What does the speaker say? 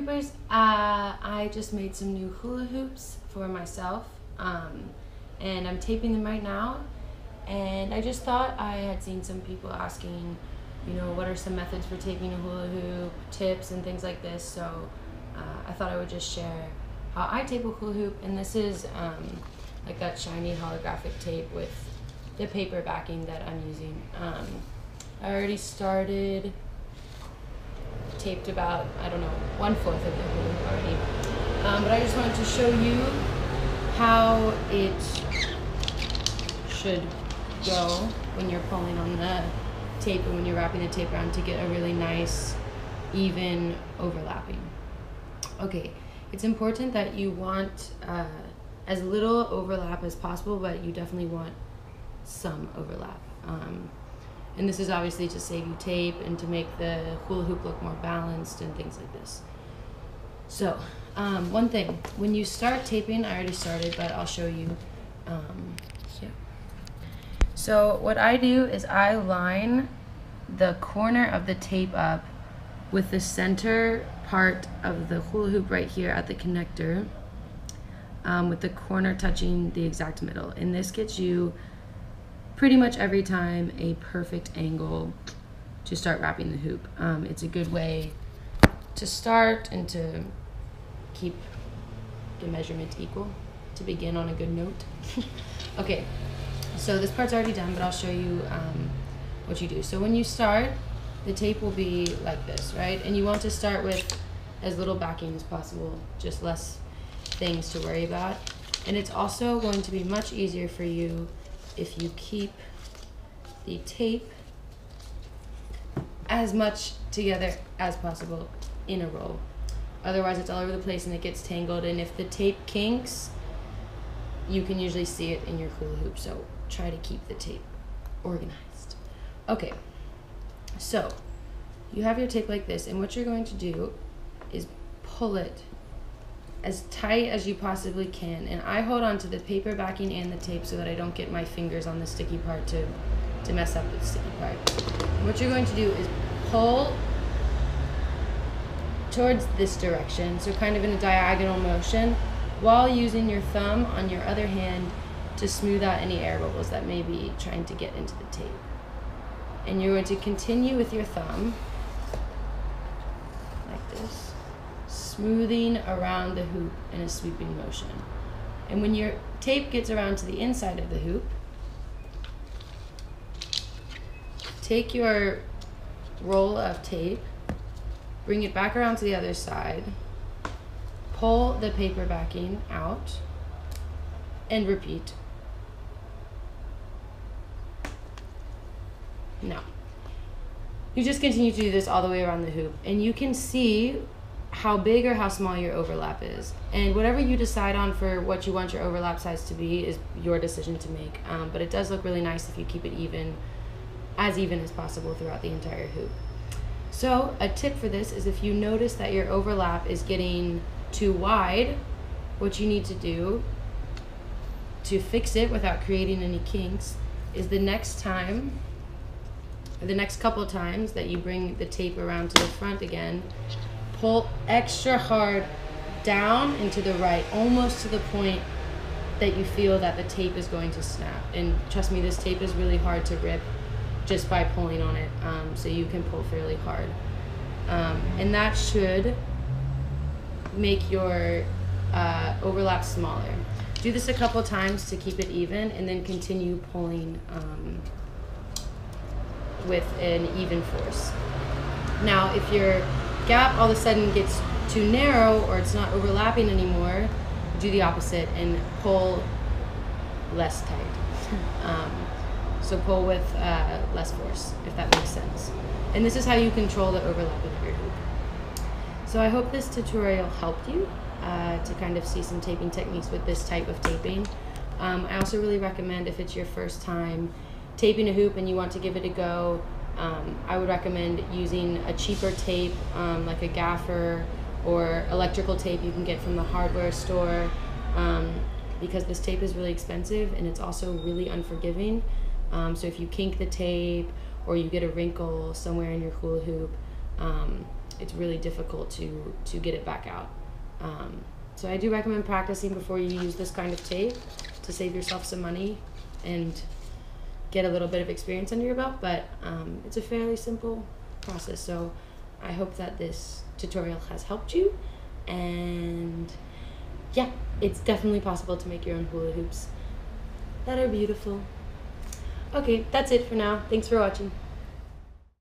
hoopers, I just made some new hula hoops for myself, and I'm taping them right now. And I just thought I had seen some people asking, you know, what are some methods for taping a hula hoop, tips and things like this. So I thought I would just share how I tape a hula hoop. And this is like that shiny holographic tape with the paper backing that I'm using. I already started, taped about, I don't know, 1/4 of the hula hoop already. But I just wanted to show you how it should go when you're pulling on the tape and when you're wrapping the tape around to get a really nice, even overlapping. Okay, it's important that you want as little overlap as possible, but you definitely want some overlap. And this is obviously to save you tape and to make the hula hoop look more balanced and things like this. So, one thing, when you start taping, I already started, but I'll show you here. So what I do is I line the corner of the tape up with the center part of the hula hoop right here at the connector, with the corner touching the exact middle. And this gets you pretty much every time a perfect angle to start wrapping the hoop. It's a good way to start and to keep the measurement equal, to begin on a good note. Okay, so this part's already done, but I'll show you what you do. So when you start, the tape will be like this, right? And you want to start with as little backing as possible, just less things to worry about. And it's also going to be much easier for you if you keep the tape as much together as possible in a roll. Otherwise it's all over the place and it gets tangled, and if the tape kinks, you can usually see it in your hula hoop, so try to keep the tape organized. Okay, so you have your tape like this, and what you're going to do is pull it as tight as you possibly can, and I hold on to the paper backing and the tape so that I don't get my fingers on the sticky part to mess up the sticky part. And what you're going to do is pull towards this direction, so kind of in a diagonal motion, while using your thumb on your other hand to smooth out any air bubbles that may be trying to get into the tape. And you're going to continue with your thumb like this, smoothing around the hoop in a sweeping motion. And when your tape gets around to the inside of the hoop, take your roll of tape, bring it back around to the other side, pull the paper backing out, and repeat. Now, you just continue to do this all the way around the hoop, and you can see how big or how small your overlap is. And whatever you decide on for what you want your overlap size to be is your decision to make. But it does look really nice if you keep it even as possible throughout the entire hoop. So a tip for this is if you notice that your overlap is getting too wide, what you need to do to fix it without creating any kinks is the next time, or the next couple times that you bring the tape around to the front again, pull extra hard down and to the right, almost to the point that you feel that the tape is going to snap. And trust me, this tape is really hard to rip just by pulling on it, so you can pull fairly hard. And that should make your overlap smaller. Do this a couple times to keep it even, and then continue pulling with an even force. Now, if your gap all of a sudden gets too narrow or it's not overlapping anymore, do the opposite and pull less tight. So pull with less force, if that makes sense. And this is how you control the overlapping of your hoop. So I hope this tutorial helped you to kind of see some taping techniques with this type of taping. I also really recommend, if it's your first time taping a hoop and you want to give it a go, I would recommend using a cheaper tape, like a gaffer or electrical tape you can get from the hardware store, because this tape is really expensive and it's also really unforgiving. So if you kink the tape or you get a wrinkle somewhere in your hula hoop, it's really difficult to get it back out. So I do recommend practicing before you use this kind of tape to save yourself some money and get a little bit of experience under your belt, but it's a fairly simple process. So I hope that this tutorial has helped you, and yeah, it's definitely possible to make your own hula hoops that are beautiful. Okay, that's it for now. Thanks for watching.